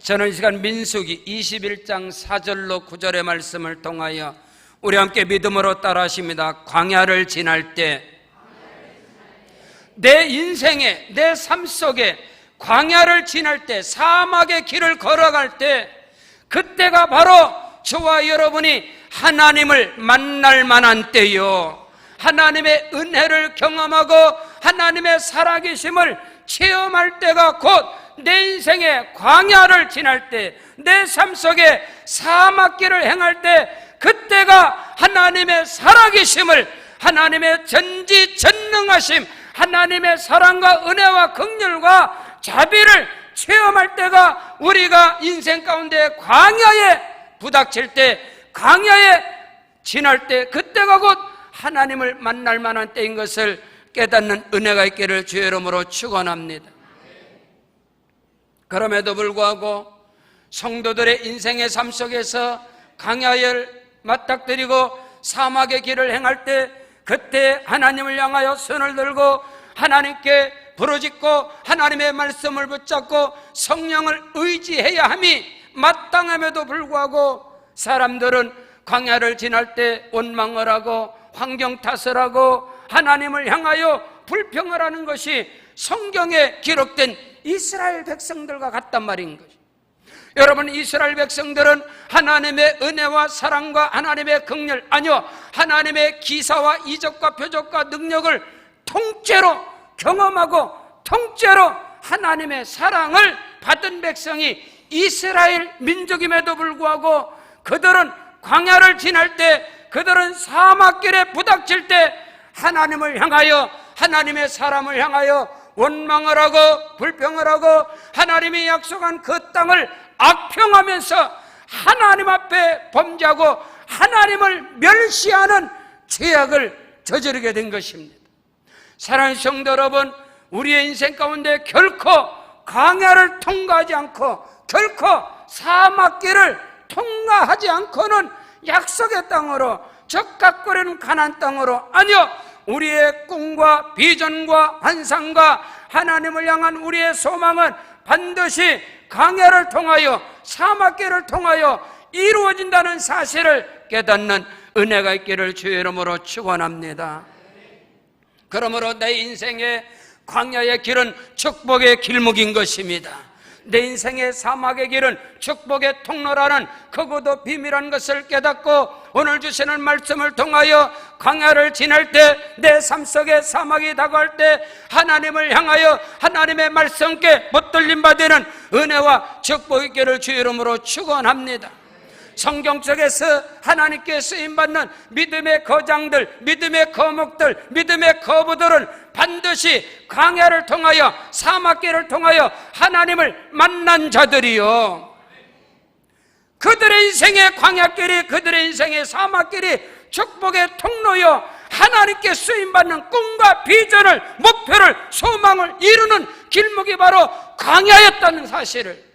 저는 이 시간 민수기 21장 4절로 9절의 말씀을 통하여 우리 함께 믿음으로 따라하십니다. 광야를 지날 때, 내 인생에, 내 삶 속에 광야를 지날 때, 사막의 길을 걸어갈 때, 그때가 바로 저와 여러분이 하나님을 만날 만한 때요, 하나님의 은혜를 경험하고 하나님의 살아계심을 체험할 때가 곧 내 인생의 광야를 지날 때, 내 삶 속에 사막길을 행할 때, 그때가 하나님의 살아계심을, 하나님의 전지전능하심, 하나님의 사랑과 은혜와 긍휼과 자비를 체험할 때가, 우리가 인생 가운데 광야에 부닥칠 때, 광야에 지날 때, 그때가 곧 하나님을 만날 만한 때인 것을 깨닫는 은혜가 있기를 주의 이름으로 축원합니다. 그럼에도 불구하고 성도들의 인생의 삶 속에서 광야를 맞닥뜨리고 사막의 길을 행할 때, 그때 하나님을 향하여 손을 들고 하나님께 부르짖고 하나님의 말씀을 붙잡고 성령을 의지해야 함이 마땅함에도 불구하고, 사람들은 광야를 지날 때 원망을 하고 환경 탓을 하고 하나님을 향하여 불평을 하는 것이 성경에 기록된 이스라엘 백성들과 같단 말인 것이. 여러분, 이스라엘 백성들은 하나님의 은혜와 사랑과 하나님의 긍휼, 아니요, 하나님의 기사와 이적과 표적과 능력을 통째로 경험하고 통째로 하나님의 사랑을 받은 백성이 이스라엘 민족임에도 불구하고, 그들은 광야를 지날 때, 그들은 사막길에 부닥칠 때 하나님을 향하여, 하나님의 사람을 향하여 원망을 하고 불평을 하고 하나님이 약속한 그 땅을 악평하면서 하나님 앞에 범죄하고 하나님을 멸시하는 죄악을 저지르게 된 것입니다. 사랑하는 성도 여러분, 우리의 인생 가운데 결코 광야를 통과하지 않고 결코 사막길을 통과하지 않고는 약속의 땅으로, 적각거리는 가나안 땅으로, 아니요, 우리의 꿈과 비전과 환상과 하나님을 향한 우리의 소망은 반드시 광야를 통하여, 사막길을 통하여 이루어진다는 사실을 깨닫는 은혜가 있기를 주의 이름으로 축원합니다. 그러므로 내 인생의 광야의 길은 축복의 길목인 것입니다. 내 인생의 사막의 길은 축복의 통로라는 크고도 비밀한 것을 깨닫고, 오늘 주시는 말씀을 통하여 광야를 지날 때, 내 삶 속에 사막이 다가올 때 하나님을 향하여 하나님의 말씀께 붙들림 받는 은혜와 축복의 길을 주의 이름으로 축원합니다. 성경 속에서 하나님께 쓰임받는 믿음의 거장들, 믿음의 거목들, 믿음의 거부들은 반드시 광야를 통하여, 사막길을 통하여 하나님을 만난 자들이요, 그들의 인생의 광야길이, 그들의 인생의 사막길이 축복의 통로요, 하나님께 쓰임받는 꿈과 비전을, 목표를, 소망을 이루는 길목이 바로 광야였다는 사실을,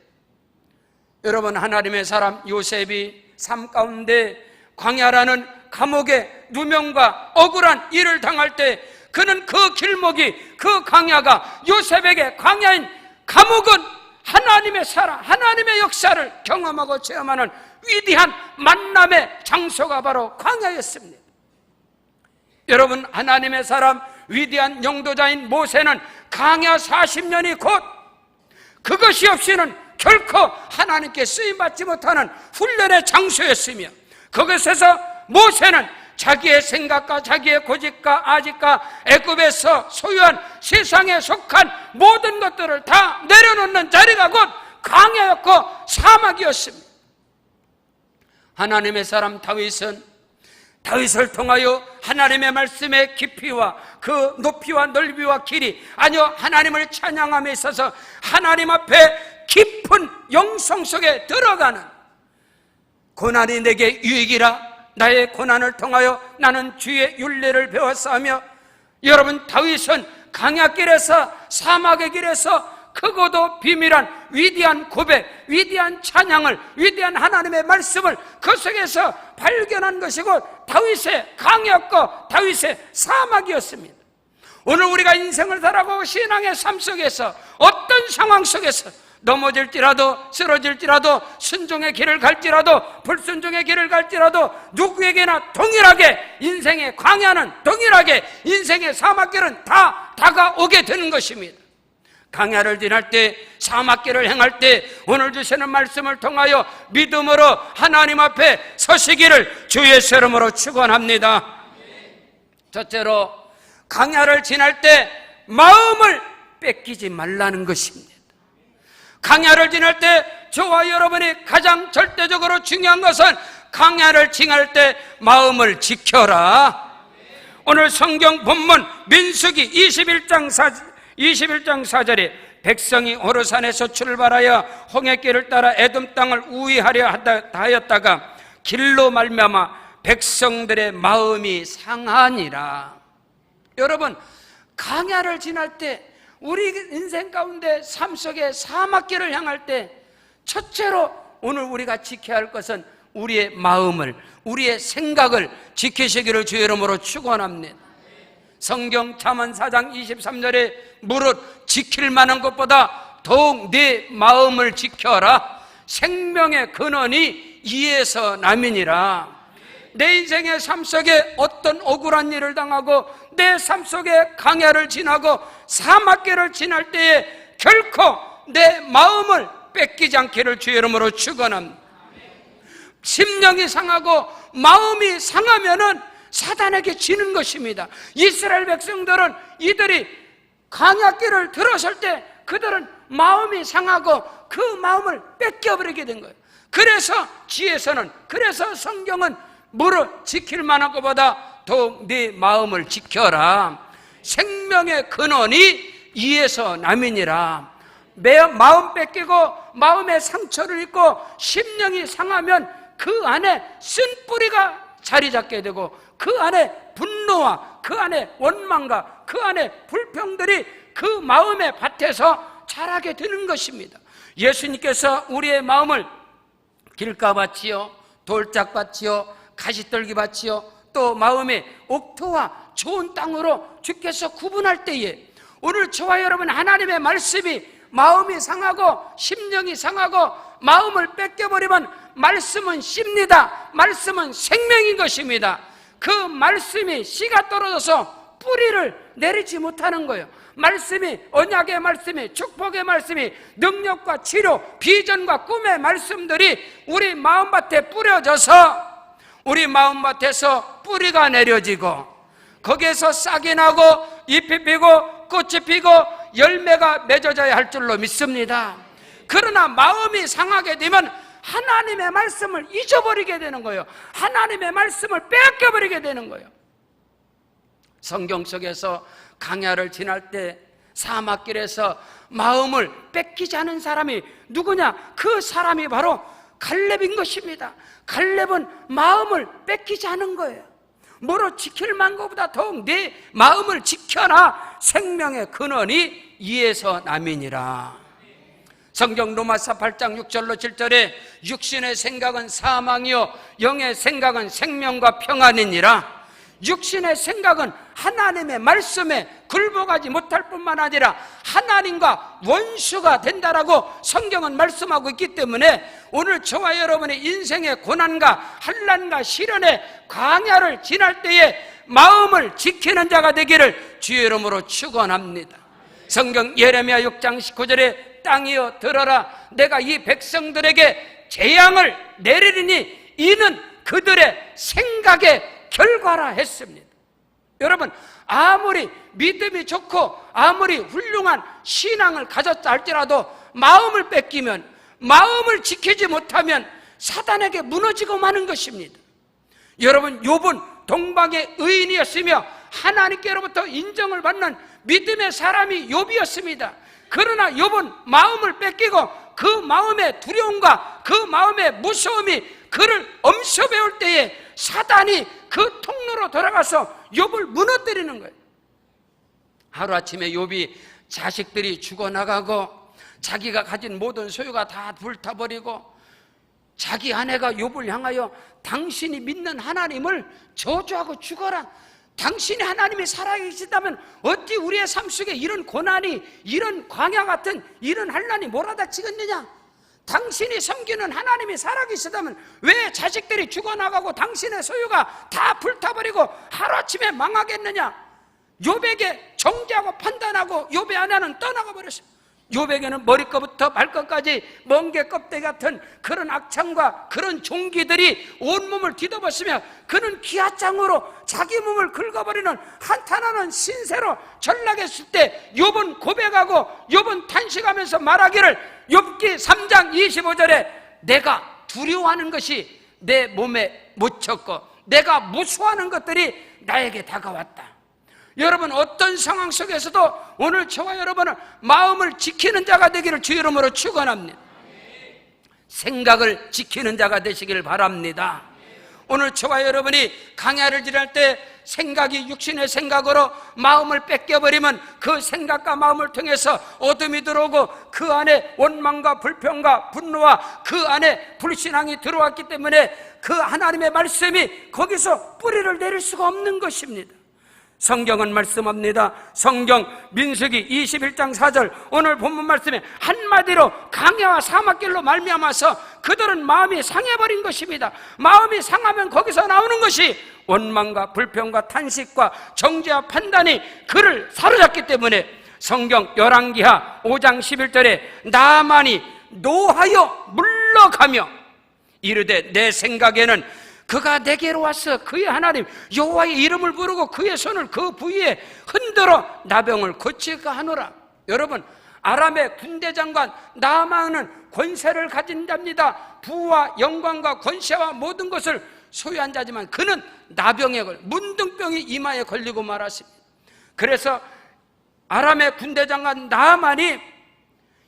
여러분, 하나님의 사람 요셉이 삶 가운데 광야라는 감옥의 누명과 억울한 일을 당할 때, 그는 그 길목이, 그 광야가, 요셉에게 광야인 감옥은 하나님의 사랑, 하나님의 역사를 경험하고 체험하는 위대한 만남의 장소가 바로 광야였습니다. 여러분, 하나님의 사람, 위대한 영도자인 모세는 광야 40년이 곧, 그것이 없이는 결코 하나님께 쓰임받지 못하는 훈련의 장소였으며, 그것에서 모세는 자기의 생각과 자기의 고집과 아집과 애굽에서 소유한 세상에 속한 모든 것들을 다 내려놓는 자리가 곧 광야였고 사막이었습니다. 하나님의 사람 다윗을 통하여 하나님의 말씀의 깊이와 그 높이와 넓이와 길이, 아니요, 하나님을 찬양함에 있어서 하나님 앞에 깊은 영성 속에 들어가는, 고난이 내게 유익이라, 나의 고난을 통하여 나는 주의 율례를 배웠사하며, 여러분, 다윗은 광야길에서, 사막의 길에서 크고도 비밀한 위대한 고백, 위대한 찬양을, 위대한 하나님의 말씀을 그 속에서 발견한 것이고 다윗의 광야였고 다윗의 사막이었습니다. 오늘 우리가 인생을 살아가고 신앙의 삶 속에서 어떤 상황 속에서 넘어질지라도 쓰러질지라도 순종의 길을 갈지라도 불순종의 길을 갈지라도 누구에게나 동일하게 인생의 광야는 동일하게 인생의 사막길은 다 다가오게 되는 것입니다. 광야를 지날 때 사막길을 행할 때 오늘 주시는 말씀을 통하여 믿음으로 하나님 앞에 서시기를 주 예수 이름으로 축원합니다. 첫째로 광야를 지날 때 마음을 뺏기지 말라는 것입니다. 광야를 지날 때 저와 여러분이 가장 절대적으로 중요한 것은 광야를 지날 때 마음을 지켜라. 오늘 성경 본문 민수기 21장 4절에 백성이 호르산에서 출발하여 홍해길을 따라 에돔 땅을 우회하려 하였다가 길로 말미암아 백성들의 마음이 상하니라. 여러분, 광야를 지날 때 우리 인생 가운데 삶 속에 사막길을 향할 때 첫째로 오늘 우리가 지켜야 할 것은 우리의 마음을, 우리의 생각을 지키시기를 주의 이름으로 축원합니다. 성경 잠언 4장 23절에 무릇 지킬 만한 것보다 더욱 네 마음을 지켜라. 생명의 근원이 이에서 남이니라. 내 인생의 삶 속에 어떤 억울한 일을 당하고 내 삶 속에 광야를 지나고 사막길을 지날 때에 결코 내 마음을 뺏기지 않기를 주의 이름으로 축원합니다. 심령이 상하고 마음이 상하면은 사단에게 지는 것입니다. 이스라엘 백성들은 이들이 광야길을 들어설 때 그들은 마음이 상하고 그 마음을 뺏겨버리게 된 거예요. 그래서 그래서 성경은 무릇 지킬 만한 것보다 더욱 네 마음을 지켜라. 생명의 근원이 이에서 남이니라. 마음 뺏기고 마음의 상처를 입고 심령이 상하면 그 안에 쓴뿌리가 자리 잡게 되고 그 안에 분노와 그 안에 원망과 그 안에 불평들이 그 마음의 밭에서 자라게 되는 것입니다. 예수님께서 우리의 마음을 길가밭이요 돌짝밭이요 가시떨기밭이요 또 마음의 옥토와 좋은 땅으로 주께서 구분할 때에 오늘 저와 여러분 하나님의 말씀이 마음이 상하고 심령이 상하고 마음을 뺏겨버리면 말씀은 씹니다. 말씀은 생명인 것입니다. 그 말씀이 씨가 떨어져서 뿌리를 내리지 못하는 거예요. 말씀이 언약의 말씀이 축복의 말씀이 능력과 치료 비전과 꿈의 말씀들이 우리 마음밭에 뿌려져서 우리 마음밭에서 뿌리가 내려지고 거기에서 싹이 나고 잎이 피고 꽃이 피고 열매가 맺어져야 할 줄로 믿습니다. 그러나 마음이 상하게 되면 하나님의 말씀을 잊어버리게 되는 거예요. 하나님의 말씀을 빼앗겨버리게 되는 거예요. 성경 속에서 광야를 지날 때 사막길에서 마음을 뺏기지 않은 사람이 누구냐? 그 사람이 바로 갈렙인 것입니다. 갈렙은 마음을 뺏기지 않은 거예요. 뭐로 지킬 만한 것보다 더욱 내 마음을 지켜라. 생명의 근원이 이에서 남이니라. 성경 로마서 8장 6절로 7절에 육신의 생각은 사망이요 영의 생각은 생명과 평안이니라. 육신의 생각은 하나님의 말씀에 굴복하지 못할 뿐만 아니라 하나님과 원수가 된다라고 성경은 말씀하고 있기 때문에 오늘 저와 여러분의 인생의 고난과 환난과 시련의 광야를 지날 때에 마음을 지키는 자가 되기를 주의 이름으로 축원합니다. 성경 예레미야 6장 19절에 땅이여 들어라 내가 이 백성들에게 재앙을 내리리니 이는 그들의 생각의 결과라 했습니다. 여러분 아무리 믿음이 좋고 아무리 훌륭한 신앙을 가졌다 할지라도 마음을 뺏기면 마음을 지키지 못하면 사단에게 무너지고 마는 것입니다. 여러분 욥은 동방의 의인이었으며 하나님께로부터 인정을 받는 믿음의 사람이 욥이었습니다. 그러나 욥은 마음을 뺏기고 그 마음의 두려움과 그 마음의 무서움이 그를 엄습해올 때에 사단이 그 통로로 돌아가서 욥을 무너뜨리는 거예요. 하루아침에 욥이 자식들이 죽어나가고 자기가 가진 모든 소유가 다 불타버리고 자기 아내가 욥을 향하여 당신이 믿는 하나님을 저주하고 죽어라. 당신이 하나님이 살아계시다면 어찌 우리의 삶 속에 이런 고난이, 이런 광야 같은 이런 환난이 몰아닥치겠느냐? 당신이 섬기는 하나님이 살아계시다면 왜 자식들이 죽어나가고 당신의 소유가 다 불타버리고 하루아침에 망하겠느냐? 욥에게 정죄하고 판단하고 욥의 아내는 떠나가 버렸어요. 욥에게는 머리끝부터 발끝까지 멍게 껍데기 같은 그런 악창과 그런 종기들이 온몸을 뒤덮었으며 그는 기아장으로 자기 몸을 긁어버리는 한탄하는 신세로 전락했을 때 욥은 고백하고 욥은 탄식하면서 말하기를, 욥기 3장 25절에 내가 두려워하는 것이 내 몸에 묻혔고 내가 무수하는 것들이 나에게 다가왔다. 여러분, 어떤 상황 속에서도 오늘 저와 여러분은 마음을 지키는 자가 되기를 주 이름으로 축원합니다. 생각을 지키는 자가 되시길 바랍니다. 오늘 저와 여러분이 강야를 지날 때 생각이 육신의 생각으로 마음을 뺏겨버리면 그 생각과 마음을 통해서 어둠이 들어오고 그 안에 원망과 불평과 분노와 그 안에 불신앙이 들어왔기 때문에 그 하나님의 말씀이 거기서 뿌리를 내릴 수가 없는 것입니다. 성경은 말씀합니다. 성경 민수기 21장 4절 오늘 본문 말씀에 한마디로 강야와 사막길로 말미암아서 그들은 마음이 상해버린 것입니다. 마음이 상하면 거기서 나오는 것이 원망과 불평과 탄식과 정죄와 판단이 그를 사로잡기 때문에 성경 열왕기하 5장 11절에 나만이 노하여 물러가며 이르되 내 생각에는 그가 내게로 와서 그의 하나님 여호와의 이름을 부르고 그의 손을 그 부위에 흔들어 나병을 고칠까 하노라. 여러분, 아람의 군대 장관 나아만은 권세를 가진 자입니다. 부와 영광과 권세와 모든 것을 소유한 자지만 그는 나병에 걸려 문둥병이 이마에 걸리고 말았습니다. 그래서 아람의 군대 장관 나아만이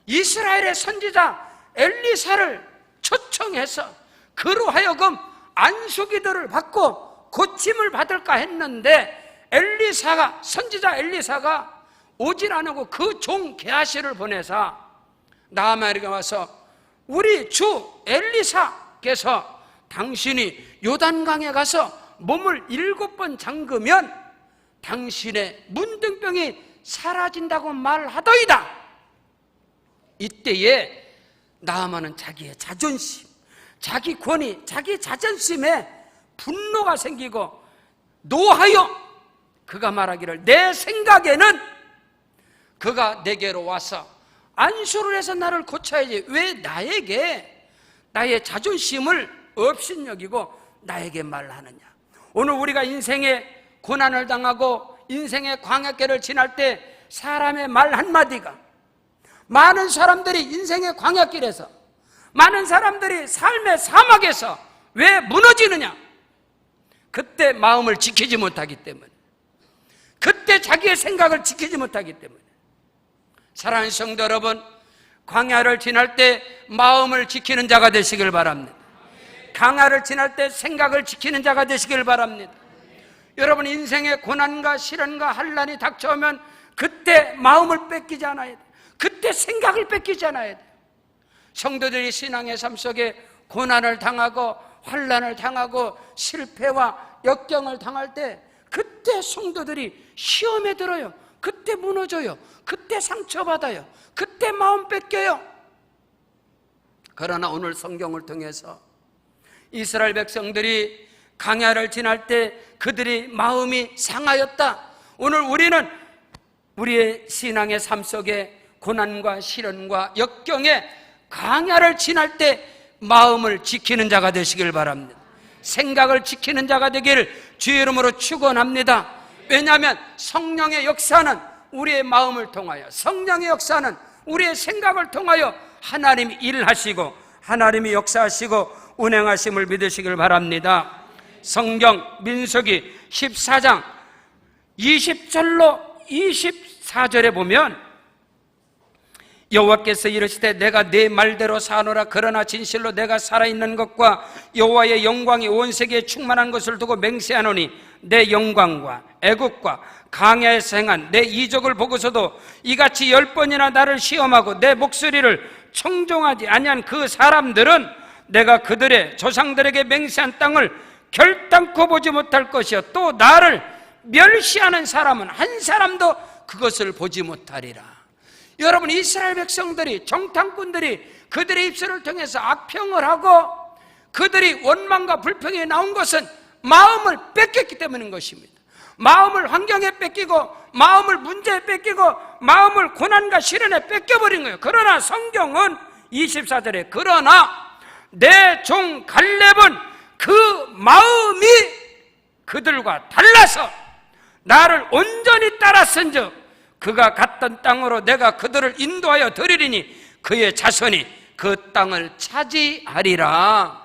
이스라엘의 선지자 엘리사를 초청해서 그로 하여금 안수기도를 받고 고침을 받을까 했는데 엘리사가, 선지자 엘리사가 오질 않고 그 종 게하시를 보내서 나아만에게 와서 우리 주 엘리사께서 당신이 요단강에 가서 몸을 7번 잠그면 당신의 문둥병이 사라진다고 말하더이다. 이때에 나아만은 자기의 자존심, 자기 권위, 자기 자존심에 분노가 생기고 노하여 그가 말하기를 내 생각에는 그가 내게로 와서 안수를 해서 나를 고쳐야지 왜 나에게 나의 자존심을 업신여기고 나에게 말하느냐. 오늘 우리가 인생의 고난을 당하고 인생의 광야길을 지날 때 사람의 말 한마디가, 많은 사람들이 인생의 광야길에서, 많은 사람들이 삶의 사막에서 왜 무너지느냐? 그때 마음을 지키지 못하기 때문에, 그때 자기의 생각을 지키지 못하기 때문에. 사랑하는 성도 여러분, 광야를 지날 때 마음을 지키는 자가 되시길 바랍니다. 강야를 지날 때 생각을 지키는 자가 되시길 바랍니다. 여러분, 인생의 고난과 시련과 환난이 닥쳐오면 그때 마음을 뺏기지 않아야 돼요. 그때 생각을 뺏기지 않아야 돼요. 성도들이 신앙의 삶 속에 고난을 당하고 환난을 당하고 실패와 역경을 당할 때 그때 성도들이 시험에 들어요. 그때 무너져요. 그때 상처받아요. 그때 마음 뺏겨요. 그러나 오늘 성경을 통해서 이스라엘 백성들이 강야를 지날 때 그들이 마음이 상하였다. 오늘 우리는 우리의 신앙의 삶 속에 고난과 시련과 역경에 강야를 지날 때 마음을 지키는 자가 되시길 바랍니다. 생각을 지키는 자가 되기를 주의 이름으로 축원합니다. 왜냐하면 성령의 역사는 우리의 마음을 통하여, 성령의 역사는 우리의 생각을 통하여 하나님이 일하시고 하나님이 역사하시고 운행하심을 믿으시길 바랍니다. 성경 민수기 14장 20절로 24절에 보면 여호와께서 이르시되 내가 네 말대로 사노라. 그러나 진실로 내가 살아있는 것과 여호와의 영광이 온 세계에 충만한 것을 두고 맹세하노니 내 영광과 애국과 강야에서 행한 내 이적을 보고서도 이같이 10번이나 나를 시험하고 내 목소리를 청종하지 아니한 그 사람들은 내가 그들의 조상들에게 맹세한 땅을 결단코 보지 못할 것이요 또 나를 멸시하는 사람은 한 사람도 그것을 보지 못하리라. 여러분, 이스라엘 백성들이, 정탐꾼들이 그들의 입술을 통해서 악평을 하고 그들이 원망과 불평이 나온 것은 마음을 뺏겼기 때문인 것입니다. 마음을 환경에 뺏기고, 마음을 문제에 뺏기고, 마음을 고난과 시련에 뺏겨버린 거예요. 그러나 성경은 24절에 그러나 내 종 갈렙은 그 마음이 그들과 달라서 나를 온전히 따랐은즉 그가 갔던 땅으로 내가 그들을 인도하여 드리리니 그의 자손이 그 땅을 차지하리라.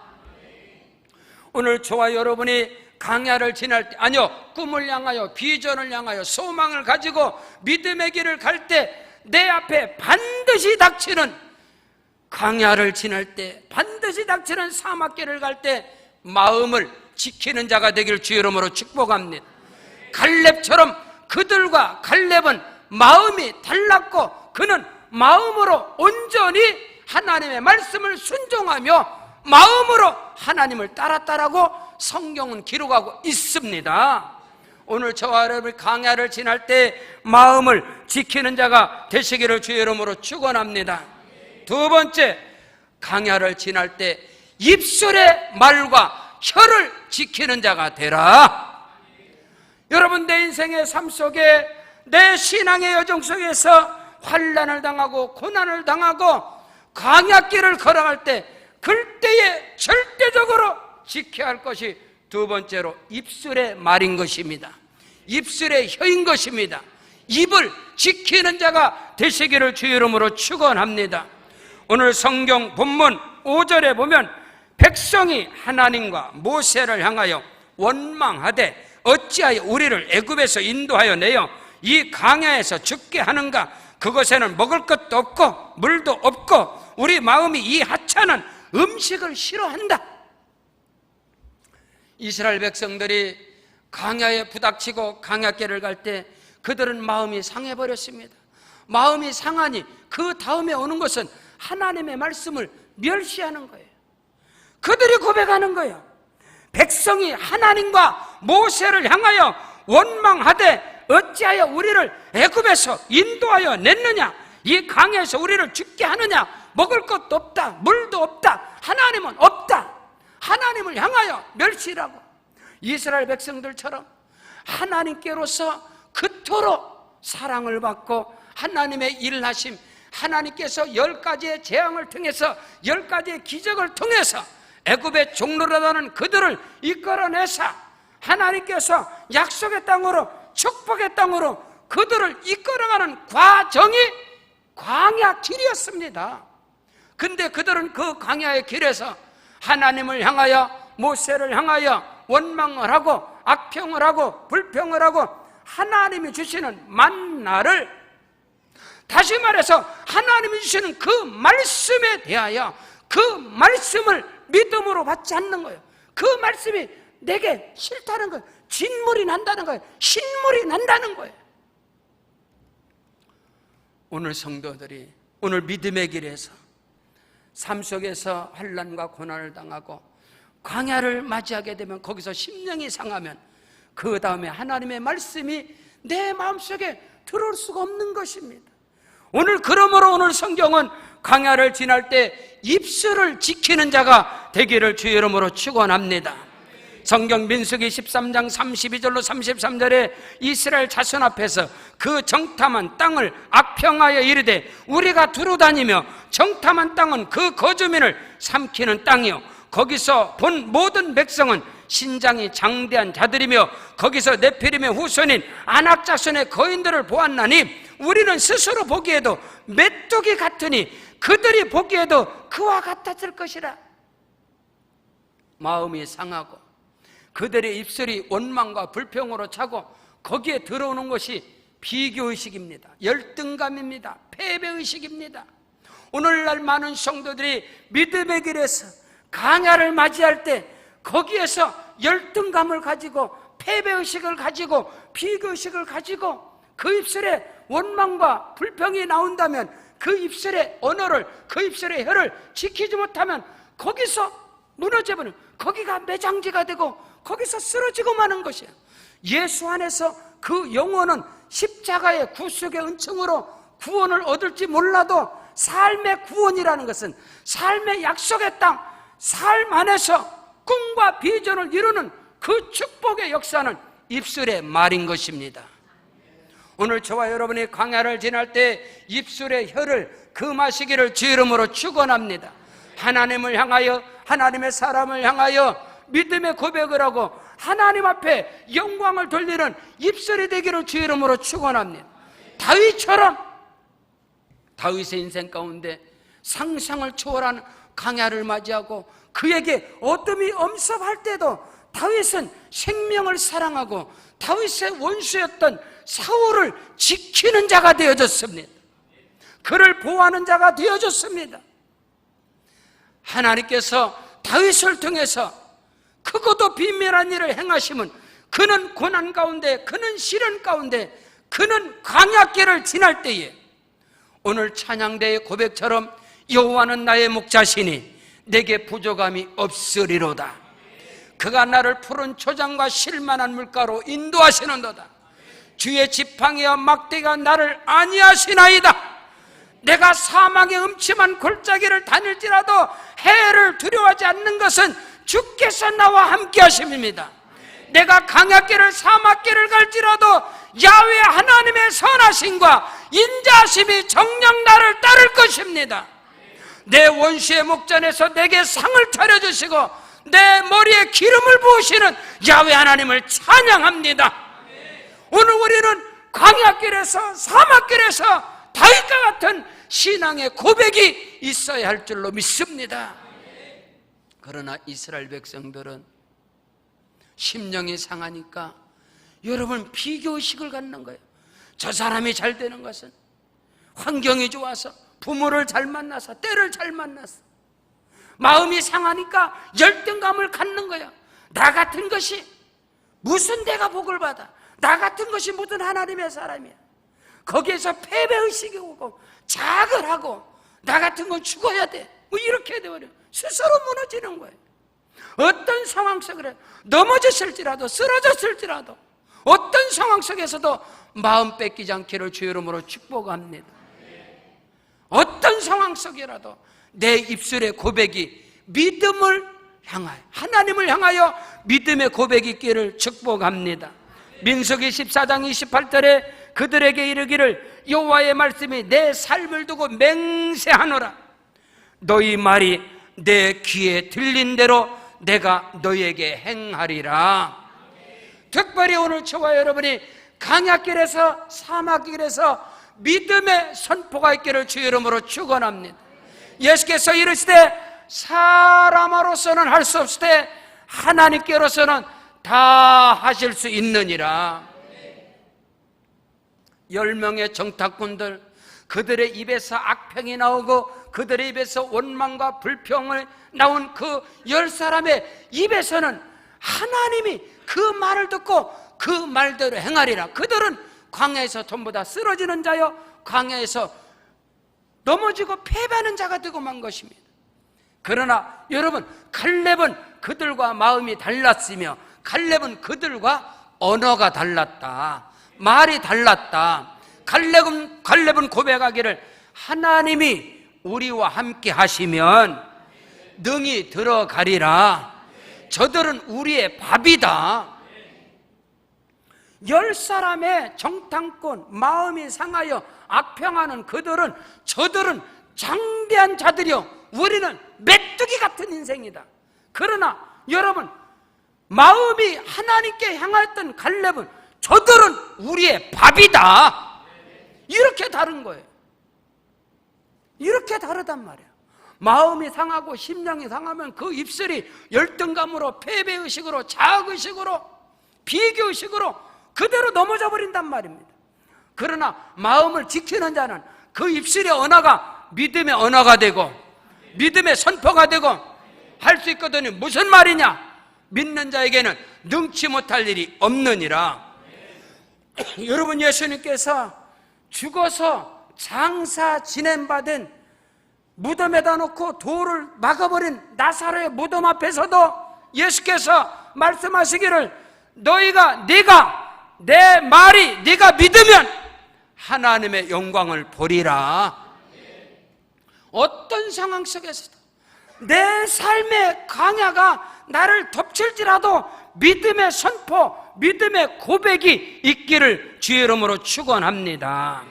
오늘 저와 여러분이 광야를 지날 때, 아니요, 꿈을 향하여, 비전을 향하여, 소망을 가지고 믿음의 길을 갈 때 내 앞에 반드시 닥치는 광야를 지날 때, 반드시 닥치는 사막길을 갈 때 마음을 지키는 자가 되길 주의 이름으로 축복합니다. 갈렙처럼 그들과 갈렙은 마음이 달랐고 그는 마음으로 온전히 하나님의 말씀을 순종하며 마음으로 하나님을 따랐다라고 성경은 기록하고 있습니다. 오늘 저와 여러분이 광야를 지날 때 마음을 지키는 자가 되시기를 주의 이름으로 축원합니다. 두 번째, 광야를 지날 때 입술의 말과 혀를 지키는 자가 되라. 여러분, 내 인생의 삶 속에, 내 신앙의 여정 속에서 환난을 당하고 고난을 당하고 광야길을 걸어갈 때 그때에 절대적으로 지켜야 할 것이 두 번째로 입술의 말인 것입니다. 입술의 혀인 것입니다. 입을 지키는 자가 되시기를 주의 이름으로 축원합니다. 오늘 성경 본문 5절에 보면 백성이 하나님과 모세를 향하여 원망하되 어찌하여 우리를 애굽에서 인도하여 내어 이 광야에서 죽게 하는가? 그곳에는 먹을 것도 없고 물도 없고 우리 마음이 이 하찮은 음식을 싫어한다. 이스라엘 백성들이 광야에 부닥치고 광야길을 갈 때 그들은 마음이 상해버렸습니다. 마음이 상하니 그 다음에 오는 것은 하나님의 말씀을 멸시하는 거예요. 그들이 고백하는 거예요. 백성이 하나님과 모세를 향하여 원망하되 어찌하여 우리를 애굽에서 인도하여 냈느냐? 이 광야에서 우리를 죽게 하느냐? 먹을 것도 없다, 물도 없다, 하나님은 없다. 하나님을 향하여 멸시라고. 이스라엘 백성들처럼 하나님께로서 그토록 사랑을 받고 하나님의 일하심, 하나님께서 10가지의 재앙을 통해서 10가지의 기적을 통해서 애굽의 종로라는 그들을 이끌어내사 하나님께서 약속의 땅으로, 축복의 땅으로 그들을 이끌어가는 과정이 광야 길이었습니다. 근데 그들은 그 광야의 길에서 하나님을 향하여, 모세를 향하여 원망을 하고 악평을 하고 불평을 하고 하나님이 주시는 만나를, 다시 말해서 하나님이 주시는 그 말씀에 대하여 그 말씀을 믿음으로 받지 않는 거예요. 그 말씀이 내게 싫다는 거예요. 진물이 난다는 거예요. 신물이 난다는 거예요. 오늘 성도들이 오늘 믿음의 길에서 삶 속에서 환난과 고난을 당하고 광야를 맞이하게 되면 거기서 심령이 상하면 그 다음에 하나님의 말씀이 내 마음속에 들어올 수가 없는 것입니다. 오늘 그러므로 오늘 성경은 광야를 지날 때 입술을 지키는 자가 되기를 주의 이름으로 축원합니다. 성경 민수기 13장 32절로 33절에 이스라엘 자손 앞에서 그 정탐한 땅을 악평하여 이르되 우리가 두루 다니며 정탐한 땅은 그 거주민을 삼키는 땅이요 거기서 본 모든 백성은 신장이 장대한 자들이며 거기서 네피림의 후손인 아낙 자손의 거인들을 보았나니 우리는 스스로 보기에도 메뚜기 같으니 그들이 보기에도 그와 같았을 것이라. 마음이 상하고 그들의 입술이 원망과 불평으로 차고 거기에 들어오는 것이 비교의식입니다. 열등감입니다. 패배의식입니다. 오늘날 많은 성도들이 믿음의 길에서 광야를 맞이할 때 거기에서 열등감을 가지고 패배의식을 가지고 비교의식을 가지고 그 입술에 원망과 불평이 나온다면 그 입술의 언어를, 그 입술의 혀를 지키지 못하면 거기서 무너져버리는, 거기가 매장지가 되고 거기서 쓰러지고 마는 것이에요. 예수 안에서 그 영혼은 십자가의 구속의 은총으로 구원을 얻을지 몰라도 삶의 구원이라는 것은 삶의 약속의 땅, 삶 안에서 꿈과 비전을 이루는 그 축복의 역사는 입술의 말인 것입니다. 오늘 저와 여러분이 광야를 지날 때 입술의 혀를 금하시기를 주 이름으로 축원합니다. 하나님을 향하여, 하나님의 사람을 향하여 믿음의 고백을 하고 하나님 앞에 영광을 돌리는 입술이 되기를 주 이름으로 축원합니다. 다윗처럼 다윗의 인생 가운데 상상을 초월한 광야를 맞이하고 그에게 어둠이 엄습할 때도 다윗은 생명을 사랑하고 다윗의 원수였던 사울을 지키는 자가 되어졌습니다. 그를 보호하는 자가 되어졌습니다. 하나님께서 다윗을 통해서 크고도 비밀한 일을 행하시면 그는 고난 가운데, 그는 시련 가운데, 그는 광야길을 지날 때에 오늘 찬양대의 고백처럼 여호와는 나의 목자시니 내게 부족함이 없으리로다. 그가 나를 푸른 초장과 실만한 물가로 인도하시는도다. 주의 지팡이와 막대기가 나를 안위하시나이다. 내가 사막의 음침한 골짜기를 다닐지라도 해를 두려워하지 않는 것은 주께서 나와 함께 하심입니다. 내가 광야길을 사막길을 갈지라도 야훼 하나님의 선하심과 인자하심이 정녕 나를 따를 것입니다. 내 원수의 목전에서 내게 상을 차려주시고 내 머리에 기름을 부으시는 야훼 하나님을 찬양합니다. 오늘 우리는 광야길에서 사막길에서 다윗과 같은 신앙의 고백이 있어야 할 줄로 믿습니다. 그러나 이스라엘 백성들은 심령이 상하니까 여러분 비교의식을 갖는 거예요. 저 사람이 잘 되는 것은 환경이 좋아서, 부모를 잘 만나서, 때를 잘 만나서. 마음이 상하니까 열등감을 갖는 거야. 나 같은 것이 무슨 내가 복을 받아, 나 같은 것이 무슨 하나님의 사람이야. 거기에서 패배의식이 오고 자학을 하고 나 같은 건 죽어야 돼, 뭐 이렇게 되어버려. 스스로 무너지는 거예요. 어떤 상황 속에 넘어졌을지라도, 쓰러졌을지라도, 어떤 상황 속에서도 마음 뺏기지 않기를 주 이름으로 축복합니다. 어떤 상황 속이라도 내 입술의 고백이 믿음을 향하여, 하나님을 향하여 믿음의 고백이 있기를 축복합니다. 민수기 14장 28절에 그들에게 이르기를 여호와의 말씀이 내 삶을 두고 맹세하노라. 너희 말이 내 귀에 들린 대로 내가 너희에게 행하리라. 특별히 오늘 저와 여러분이 광야길에서 사막길에서 믿음의 선포가 있기를 주 이름으로 축원합니다. 예수께서 이르시되 사람으로서는 할 수 없을 때 하나님께로서는 다 하실 수 있느니라. 10명의 정탐꾼들, 그들의 입에서 악평이 나오고 그들의 입에서 원망과 불평을 나온 그 10사람의 입에서는 하나님이 그 말을 듣고 그 말대로 행하리라. 그들은 광야에서 전부 다 쓰러지는 자여 광야에서 넘어지고 패배하는 자가 되고 만 것입니다. 그러나 여러분, 갈렙은 그들과 마음이 달랐으며 갈렙은 그들과 언어가 달랐다, 말이 달랐다. 갈렙은 고백하기를 하나님이 우리와 함께 하시면 능히 들어가리라. 저들은 우리의 밥이다. 10사람의 정탐꾼, 마음이 상하여 악평하는 저들은 장대한 자들이요, 우리는 메뚜기 같은 인생이다. 그러나 여러분, 마음이 하나님께 향하였던 갈렙은 저들은 우리의 밥이다. 이렇게 다른 거예요. 이렇게 다르단 말이에요. 마음이 상하고 심령이 상하면 그 입술이 열등감으로, 패배의식으로, 자학의식으로, 비교의식으로 그대로 넘어져 버린단 말입니다. 그러나 마음을 지키는 자는 그 입술의 언어가 믿음의 언어가 되고 믿음의 선포가 되고 할 수 있거든요. 무슨 말이냐? 믿는 자에게는 능치 못할 일이 없느니라. 여러분, 예수님께서 죽어서 장사 지냄받은 무덤에다 놓고 돌을 막아버린 나사로의 무덤 앞에서도 예수께서 말씀하시기를 네가 내 말이 네가 믿으면 하나님의 영광을 보리라. 어떤 상황 속에서도 내 삶의 광야가 나를 덮칠지라도 믿음의 선포, 믿음의 고백이 있기를 주의 이름으로 축원합니다.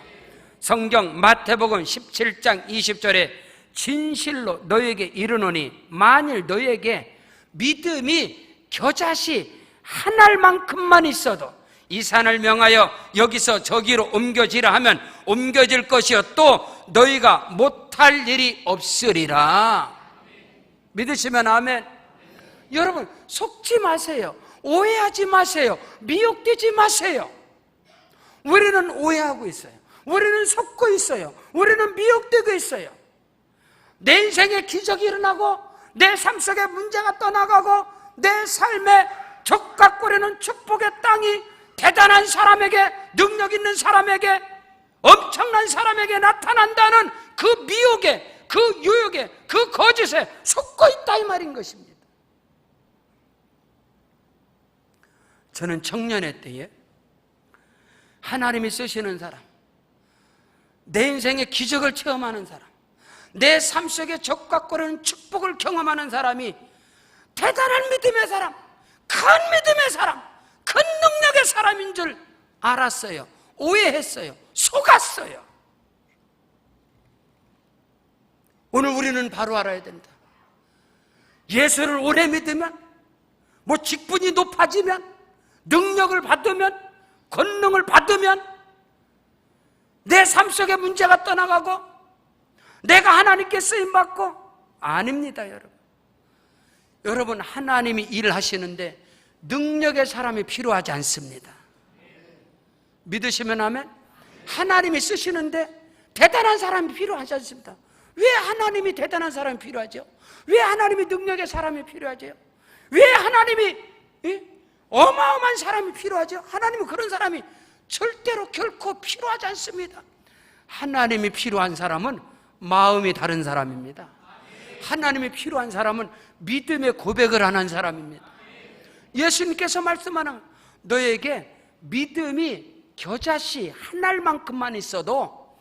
성경 마태복음 17장 20절에 진실로 너에게 이르노니 만일 너에게 믿음이 겨자씨 한 알만큼만 있어도 이 산을 명하여 여기서 저기로 옮겨지라 하면 옮겨질 것이요 또 너희가 못할 일이 없으리라. 믿으시면 아멘. 여러분 속지 마세요. 오해하지 마세요. 미혹되지 마세요. 우리는 오해하고 있어요. 우리는 속고 있어요. 우리는 미혹되고 있어요. 내 인생에 기적이 일어나고 내 삶 속에 문제가 떠나가고 내 삶에 적각거리는 축복의 땅이 대단한 사람에게, 능력 있는 사람에게, 엄청난 사람에게 나타난다는 그 미혹에, 그 유혹에, 그 거짓에 속고 있다 이 말인 것입니다. 저는 청년의 때에 하나님이 쓰시는 사람, 내 인생의 기적을 체험하는 사람, 내 삶 속에 적각거리는 축복을 경험하는 사람이 대단한 믿음의 사람, 큰 믿음의 사람, 큰 능력의 사람인 줄 알았어요. 오해했어요. 속았어요. 오늘 우리는 바로 알아야 된다. 예수를 오래 믿으면, 직분이 높아지면, 능력을 받으면, 권능을 받으면 내 삶 속에 문제가 떠나가고 내가 하나님께 쓰임받고, 아닙니다. 여러분 하나님이 일하시는데 능력의 사람이 필요하지 않습니다. 믿으시면 아멘. 하나님이 쓰시는데 대단한 사람이 필요하지 않습니다. 왜 하나님이 대단한 사람이 필요하죠? 왜 하나님이 능력의 사람이 필요하죠? 왜 하나님이 어마어마한 사람이 필요하죠? 하나님은 그런 사람이 절대로 결코 필요하지 않습니다. 하나님이 필요한 사람은 마음이 다른 사람입니다. 하나님이 필요한 사람은 믿음의 고백을 하는 사람입니다. 예수님께서 말씀하는 너에게 믿음이 겨자씨 한 알만큼만 있어도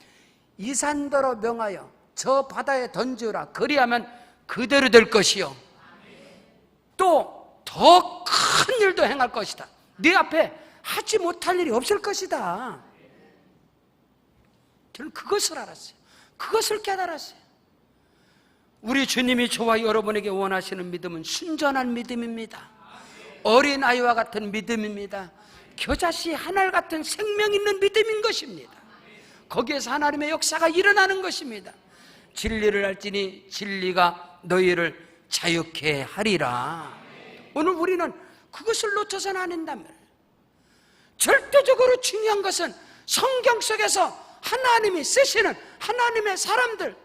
이 산더러 명하여 저 바다에 던지라 그리하면 그대로 될 것이요 또 더 큰 일도 행할 것이다. 네 앞에 하지 못할 일이 없을 것이다. 저는 그것을 알았어요. 그것을 깨달았어요. 우리 주님이 저와 여러분에게 원하시는 믿음은 순전한 믿음입니다. 어린아이와 같은 믿음입니다. 겨자씨 하늘 같은 생명 있는 믿음인 것입니다. 거기에서 하나님의 역사가 일어나는 것입니다. 진리를 알지니 진리가 너희를 자유케 하리라. 오늘 우리는 그것을 놓쳐서는 안 된다면, 절대적으로 중요한 것은 성경 속에서 하나님이 쓰시는 하나님의 사람들,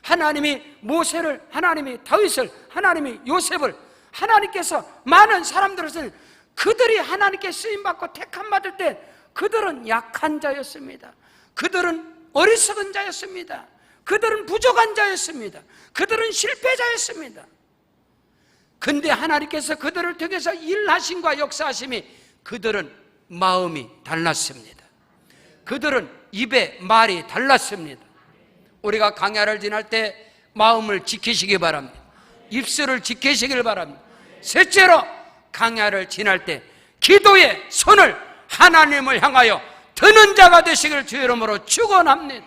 하나님이 모세를, 하나님이 다윗을, 하나님이 요셉을, 하나님께서 많은 사람들을 쓰는 그들이 하나님께 쓰임받고 택함받을 때 그들은 약한 자였습니다. 그들은 어리석은 자였습니다. 그들은 부족한 자였습니다. 그들은 실패자였습니다. 근데 하나님께서 그들을 통해서 일하심과 역사하심이 그들은 마음이 달랐습니다. 그들은 입의 말이 달랐습니다. 우리가 광야를 지날 때 마음을 지키시기 바랍니다. 입술을 지키시길 바랍니다. 셋째로 광야를 지날 때 기도의 손을 하나님을 향하여 드는 자가 되시길 주의 이름으로 축원합니다.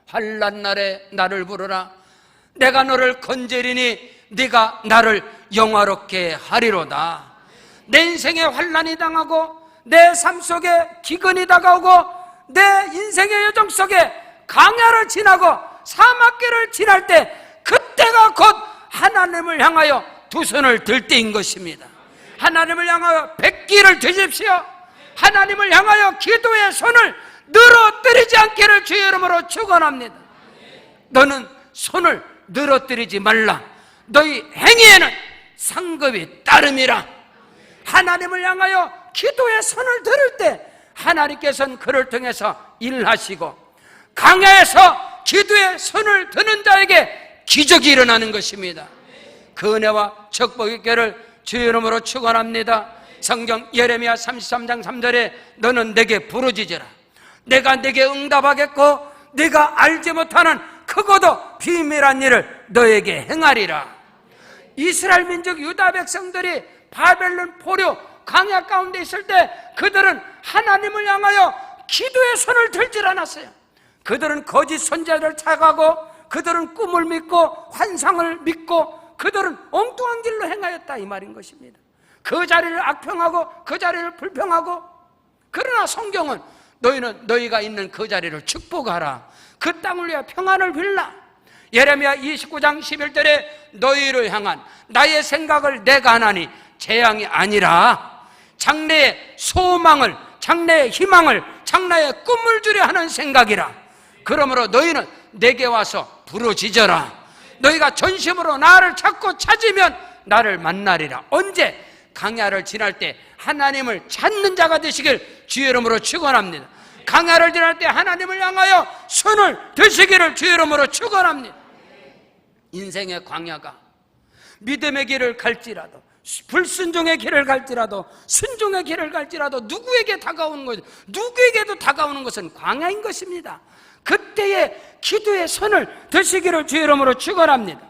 환난 날에 나를 부르라. 내가 너를 건지리니 네가 나를 영화롭게 하리로다. 내 인생에 환난이 당하고 내 삶 속에 기근이 다가오고 내 인생의 여정 속에 광야를 지나고 사막길을 지날 때 그때가 곧 하나님을 향하여 두 손을 들 때인 것입니다. 하나님을 향하여 백기를 드십시오. 하나님을 향하여 기도의 손을 늘어뜨리지 않기를 주의 이름으로 축원합니다. 너는 손을 늘어뜨리지 말라. 너희 행위에는 상급이 따름이라. 하나님을 향하여 기도의 손을 들을 때 하나님께서는 그를 통해서 일하시고, 광야에서 기도의 손을 드는 자에게 기적이 일어나는 것입니다. 그 은혜와 축복의 궤를 주의 이름으로 축원합니다. 성경 예레미야 33장 3절에 너는 내게 부르짖으라. 내가 내게 응답하겠고 네가 알지 못하는 크고도 비밀한 일을 너에게 행하리라. 이스라엘 민족 유다 백성들이 바벨론 포로 광야 가운데 있을 때 그들은 하나님을 향하여 기도의 손을 들질 않았어요. 그들은 거짓 선지자를 찾아가고 그들은 꿈을 믿고 환상을 믿고 그들은 엉뚱한 길로 행하였다 이 말인 것입니다. 그 자리를 악평하고 그 자리를 불평하고, 그러나 성경은 너희는 너희가 있는 그 자리를 축복하라. 그 땅을 위해 평안을 빌라. 예레미야 29장 11절에 너희를 향한 나의 생각을 내가 하나니 재앙이 아니라 장래의 소망을, 장래의 희망을, 장래의 꿈을 주려 하는 생각이라. 그러므로 너희는 내게 와서 부르짖어라. 너희가 전심으로 나를 찾고 찾으면 나를 만나리라. 언제? 광야를 지날 때 하나님을 찾는 자가 되시길 주의 이름으로 축원합니다. 광야를 지날 때 하나님을 향하여 손을 드시기를 주의 이름으로 축원합니다. 인생의 광야가 믿음의 길을 갈지라도, 불순종의 길을 갈지라도, 순종의 길을 갈지라도 누구에게도 다가오는 것은 광야인 것입니다. 그때의 기도의 손을 드시기를 주의 이름으로 축원합니다.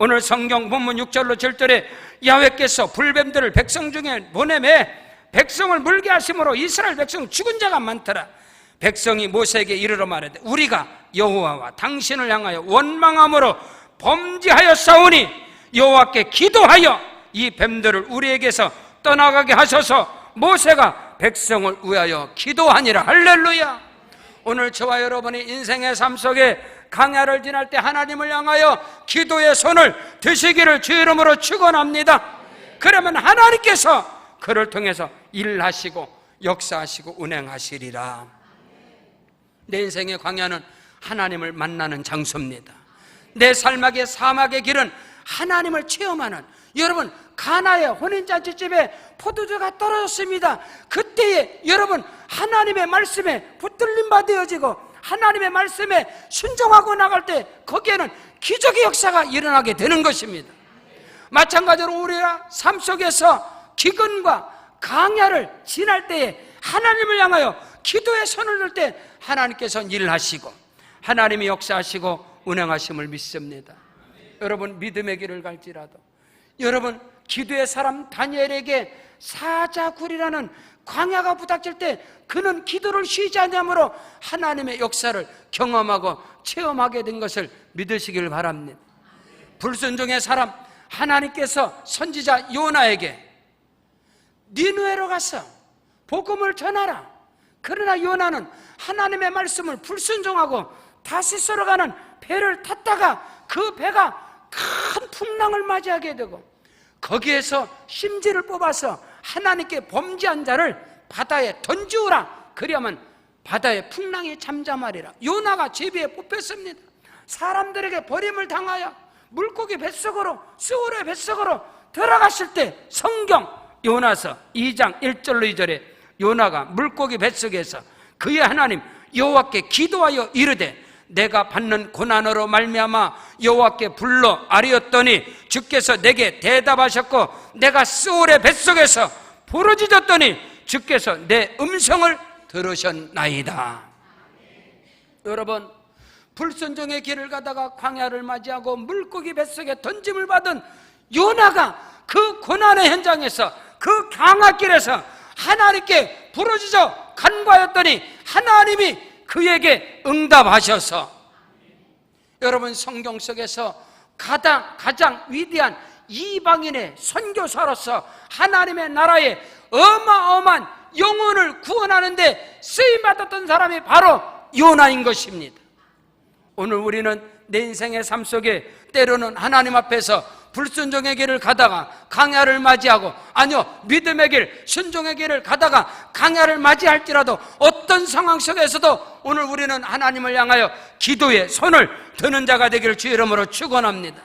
오늘 성경 본문 6절로 7절에 야훼께서 불뱀들을 백성 중에 보내매 백성을 물게 하심으로 이스라엘 백성 죽은 자가 많더라. 백성이 모세에게 이르러 말하되 우리가 여호와와 당신을 향하여 원망함으로 범죄하였사오니 여호와께 기도하여 이 뱀들을 우리에게서 떠나가게 하소서. 모세가 백성을 위하여 기도하니라. 할렐루야. 오늘 저와 여러분이 인생의 삶 속에 광야를 지날 때 하나님을 향하여 기도의 손을 드시기를 주의 이름으로 축원합니다. 그러면 하나님께서 그를 통해서 일하시고 역사하시고 운행하시리라. 내 인생의 광야는 하나님을 만나는 장소입니다. 내 삶의 사막의 길은 하나님을 체험하는, 여러분 가나의 혼인잔치집에 포도주가 떨어졌습니다. 그때에 여러분 하나님의 말씀에 붙들림 받아지고 하나님의 말씀에 순종하고 나갈 때 거기에는 기적의 역사가 일어나게 되는 것입니다. 마찬가지로 우리가 삶 속에서 기근과 광야를 지날 때에 하나님을 향하여 기도의 손을 들 때 하나님께서는 일하시고 하나님이 역사하시고 운행하심을 믿습니다. 여러분 믿음의 길을 갈지라도, 여러분 기도의 사람 다니엘에게 사자굴이라는 광야가 부닥칠 때 그는 기도를 쉬지 않으므로 하나님의 역사를 경험하고 체험하게 된 것을 믿으시길 바랍니다. 불순종의 사람, 하나님께서 선지자 요나에게 니느웨로 가서 복음을 전하라. 그러나 요나는 하나님의 말씀을 불순종하고 다시스로 가는 배를 탔다가 그 배가 큰 풍랑을 맞이하게 되고 거기에서 심지를 뽑아서 하나님께 범죄한 자를 바다에 던지우라. 그리하면 바다의 풍랑이 잠잠하리라. 요나가 제비에 뽑혔습니다. 사람들에게 버림을 당하여 물고기 뱃속으로, 스오르의 뱃속으로 들어갔을 때 성경 요나서 2장 1절로 2절에 요나가 물고기 뱃속에서 그의 하나님 여호와께 기도하여 이르되 내가 받는 고난으로 말미암아 여호와께 불러 아뢰었더니 주께서 내게 대답하셨고 내가 스올의 뱃속에서 부르짖었더니 주께서 내 음성을 들으셨나이다. 여러분 불순종의 길을 가다가 광야를 맞이하고 물고기 뱃속에 던짐을 받은 요나가 그 고난의 현장에서 그 강화길에서 하나님께 부르짖어 간구하였더니 하나님이 그에게 응답하셔서, 여러분 성경 속에서 가장 위대한 이방인의 선교사로서 하나님의 나라에 어마어마한 영혼을 구원하는 데 쓰임받았던 사람이 바로 요나인 것입니다. 오늘 우리는 내 인생의 삶 속에 때로는 하나님 앞에서 불순종의 길을 가다가 광야를 맞이하고, 아니요 믿음의 길, 순종의 길을 가다가 광야를 맞이할지라도 어떤 상황 속에서도 오늘 우리는 하나님을 향하여 기도의 손을 드는 자가 되기를 주의 이름으로 축원합니다.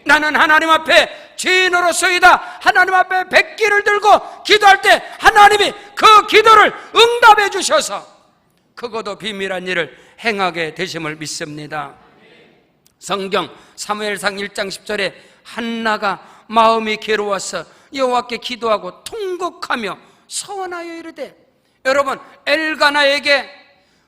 나는 하나님 앞에 죄인으로서이다. 하나님 앞에 백기를 들고 기도할 때 하나님이 그 기도를 응답해 주셔서 크고도 비밀한 일을 행하게 되심을 믿습니다. 성경 사무엘상 1장 10절에 한나가 마음이 괴로워서 여호와께 기도하고 통곡하며 서원하여 이르되, 여러분, 엘가나에게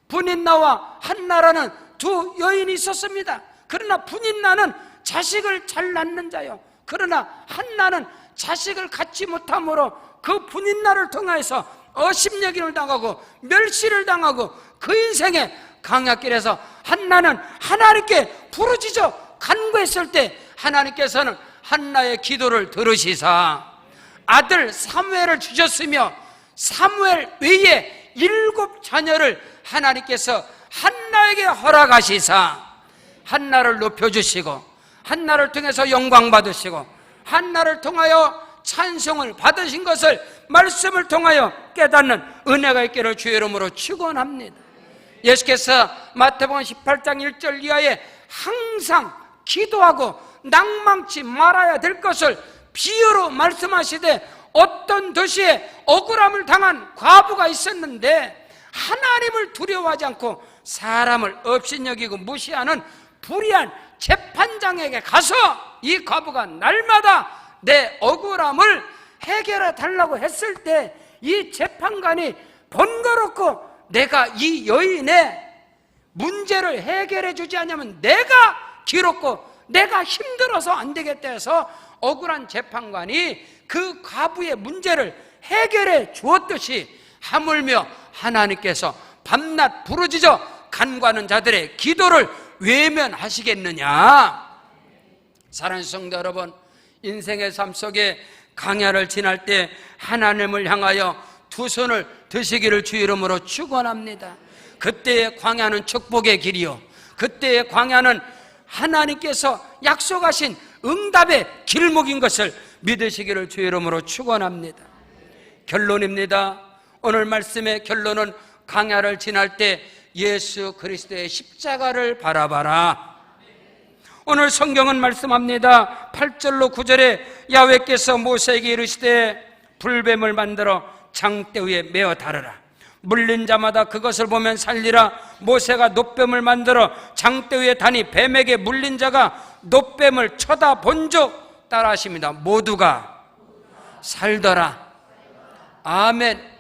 분인나와 한나라는 두 여인이 있었습니다. 그러나 분인나는 자식을 잘 낳는 자요, 그러나 한나는 자식을 갖지 못함으로 그 분인나를 통해서 어심여김을 당하고 멸시를 당하고 그 인생의 강약길에서 한나는 하나님께 부르짖어 간구했을 때 하나님께서는 한나의 기도를 들으시사 아들 사무엘을 주셨으며 사무엘 외에 7 자녀를 하나님께서 한나에게 허락하시사 한나를 높여주시고 한나를 통해서 영광 받으시고 한나를 통하여 찬송을 받으신 것을 말씀을 통하여 깨닫는 은혜가 있기를 주의 이름으로 축원합니다. 예수께서 마태복음 18장 1절 이하에 항상 기도하고 낭망치 말아야 될 것을 비유로 말씀하시되, 어떤 도시에 억울함을 당한 과부가 있었는데 하나님을 두려워하지 않고 사람을 업신여기고 무시하는 불의한 재판장에게 가서 이 과부가 날마다 내 억울함을 해결해 달라고 했을 때 이 재판관이 번거롭고 내가 이 여인의 문제를 해결해 주지 않으면 내가 기롭고 내가 힘들어서 안 되겠다 해서 억울한 재판관이 그 과부의 문제를 해결해 주었듯이 하물며 하나님께서 밤낮 부르짖어 간구하는 자들의 기도를 외면하시겠느냐? 사랑하는 성도 여러분, 인생의 삶 속에 강야를 지날 때 하나님을 향하여 두 손을 드시기를 주 이름으로 축원합니다. 그때의 광야는 축복의 길이요, 그때의 광야는 하나님께서 약속하신 응답의 길목인 것을 믿으시기를 주 이름으로 축원합니다. 결론입니다. 오늘 말씀의 결론은 강야를 지날 때 예수 그리스도의 십자가를 바라봐라. 오늘 성경은 말씀합니다. 8절로 9절에 야훼께서 모세에게 이르시되 불뱀을 만들어 장대 위에 메어 달으라. 물린 자마다 그것을 보면 살리라. 모세가 놋뱀을 만들어 장대 위에 다니 뱀에게 물린 자가 놋뱀을 쳐다본즉 따라 하십니다. 모두가 살더라. 아멘.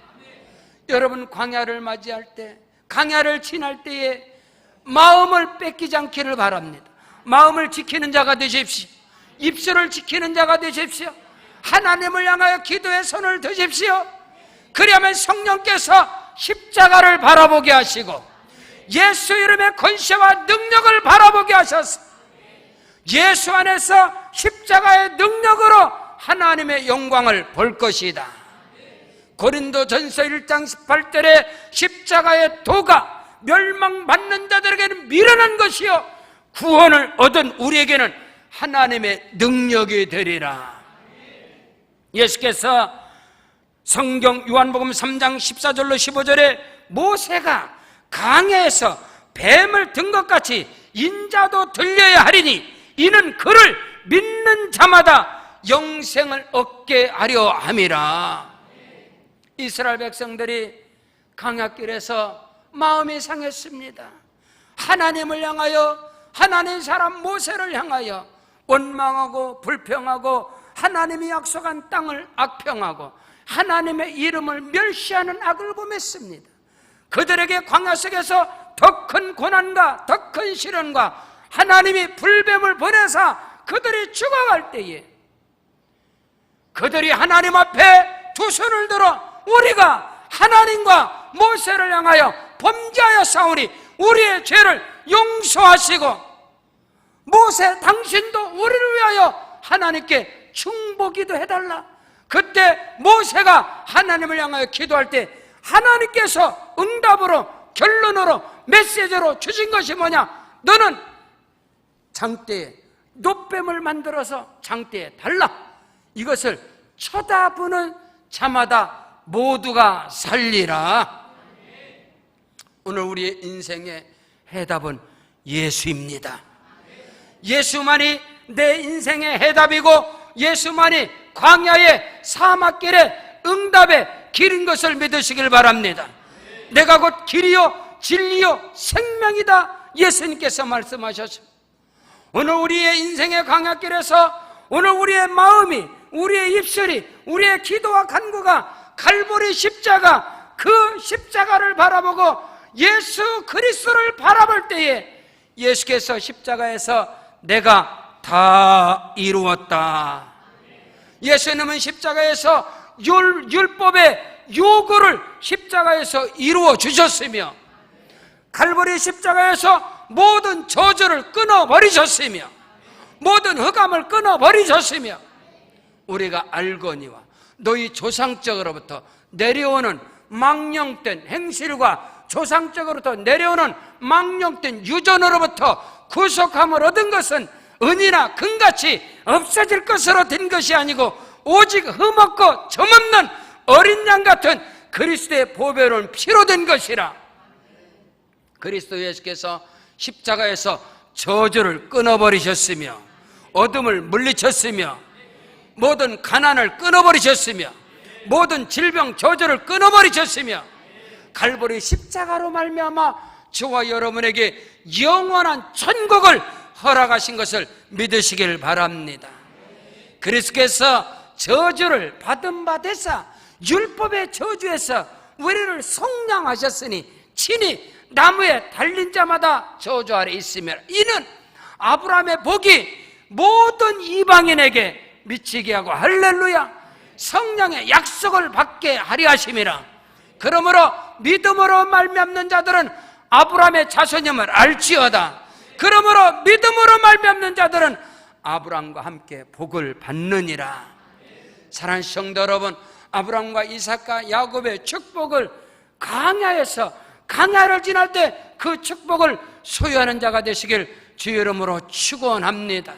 여러분, 광야를 맞이할 때, 광야를 지날 때에 마음을 뺏기지 않기를 바랍니다. 마음을 지키는 자가 되십시오. 입술을 지키는 자가 되십시오. 하나님을 향하여 기도의 손을 드십시오. 그리하면 성령께서 십자가를 바라보게 하시고 예수 이름의 권세와 능력을 바라보게 하셔서 예수 안에서 십자가의 능력으로 하나님의 영광을 볼 것이다. 고린도전서 1장 18절에 십자가의 도가 멸망받는 자들에게는 미련한 것이요 구원을 얻은 우리에게는 하나님의 능력이 되리라. 예수께서 성경 요한복음 3장 14절로 15절에 모세가 강야에서 뱀을 든 것 같이 인자도 들려야 하리니 이는 그를 믿는 자마다 영생을 얻게 하려 함이라. 이스라엘 백성들이 강야길에서 마음이 상했습니다. 하나님을 향하여, 하나님 사람 모세를 향하여 원망하고 불평하고 하나님이 약속한 땅을 악평하고 하나님의 이름을 멸시하는 악을 범했습니다. 그들에게 광야 속에서 더 큰 고난과 더 큰 시련과 하나님이 불뱀을 보내사 그들이 죽어갈 때에 그들이 하나님 앞에 두 손을 들어 우리가 하나님과 모세를 향하여 범죄하여 싸우니 우리의 죄를 용서하시고 모세 당신도 우리를 위하여 하나님께 중보기도 해달라. 그때 모세가 하나님을 향하여 기도할 때 하나님께서 응답으로 결론으로 메시지로 주신 것이 뭐냐? 너는 장대에 놋뱀을 만들어서 장대에 달라. 이것을 쳐다보는 자마다 모두가 살리라. 오늘 우리의 인생의 해답은 예수입니다. 예수만이 내 인생의 해답이고 예수만이 광야의 사막길의 응답의 길인 것을 믿으시길 바랍니다. 내가 곧 길이요 진리요 생명이다 예수님께서 말씀하셨습니다. 오늘 우리의 인생의 광야길에서 오늘 우리의 마음이, 우리의 입술이, 우리의 기도와 간구가 갈보리 십자가, 그 십자가를 바라보고 예수 그리스도를 바라볼 때에 예수께서 십자가에서 내가 다 이루었다. 예수님은 십자가에서 율법의 요구를 십자가에서 이루어 주셨으며, 갈보리 십자가에서 모든 저주를 끊어버리셨으며, 모든 흑암을 끊어버리셨으며, 우리가 알거니와 너희 조상적으로부터 내려오는 망령된 행실과 조상적으로부터 내려오는 망령된 유전으로부터 구속함을 얻은 것은 은이나 금같이 없어질 것으로 된 것이 아니고 오직 흠없고 점없는 어린 양 같은 그리스도의 보배로운 피로 된 것이라. 그리스도 예수께서 십자가에서 저주를 끊어버리셨으며, 어둠을 물리쳤으며, 모든 가난을 끊어버리셨으며, 모든 질병 저주를 끊어버리셨으며, 갈보리 십자가로 말미암아 저와 여러분에게 영원한 천국을 허락하신 것을 믿으시길 바랍니다. 그리스도께서 저주를 받은 바 되사 율법의 저주에서 우리를 속량하셨으니 친히 나무에 달린 자마다 저주 아래 있으며, 이는 아브라함의 복이 모든 이방인에게 미치게 하고 할렐루야 성령의 약속을 받게 하리 하심이라. 그러므로 믿음으로 말미암는 자들은 아브라함의 자손임을 알지어다. 그러므로 믿음으로 말미암는 자들은 아브라함과 함께 복을 받느니라. 사랑하는 성도 여러분, 아브라함과 이삭과 야곱의 축복을 강야를 지날 때 그 축복을 소유하는 자가 되시길 주의 이름으로 축원합니다.